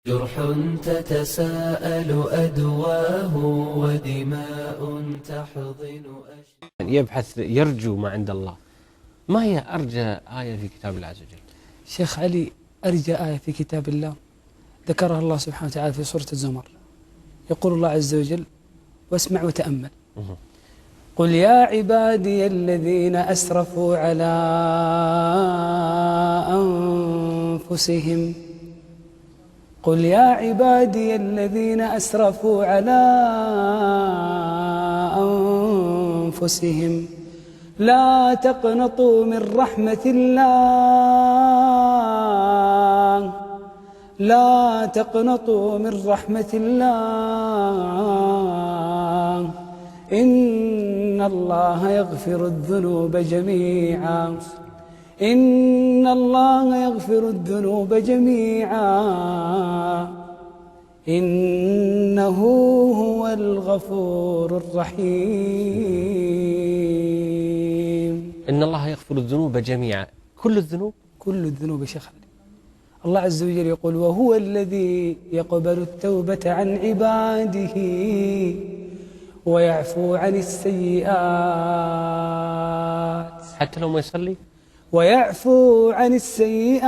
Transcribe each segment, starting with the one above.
جرح تتساءل أدواه ودماء تحضن يبحث يرجو ما عند الله. ما هي أرجى آية في كتاب الله عز وجل؟ شيخ علي، أرجى آية في كتاب الله ذكرها الله سبحانه وتعالى في سورة الزمر. يقول الله عز وجل، واسمع وتأمل: قل يا عبادي الذين أسرفوا على أنفسهم قل يا عبادي الذين أسرفوا على أنفسهم لا تقنطوا من رحمة الله لا تقنطوا من رحمة الله إن الله يغفر الذنوب جميعا إن الله يغفر الذنوب جميعا إنه هو الغفور الرحيم. إن الله يغفر الذنوب جميعا، كل الذنوب؟ كل الذنوب شيخ علي. الله عز وجل يقول: وهو الذي يقبل التوبة عن عباده ويعفو عن السيئات. حتى لو ما يصلي؟ ويعفو عن السيئات.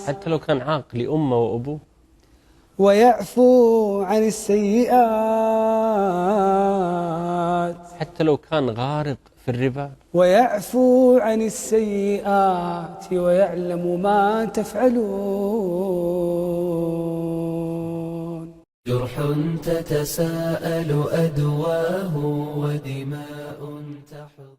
حتى لو كان عاق لأمه وأبوه؟ ويعفو عن السيئات. حتى لو كان غارق في الربا؟ ويعفو عن السيئات ويعلم ما تفعلون. جرح تتساءل أدواه ودماء تحضن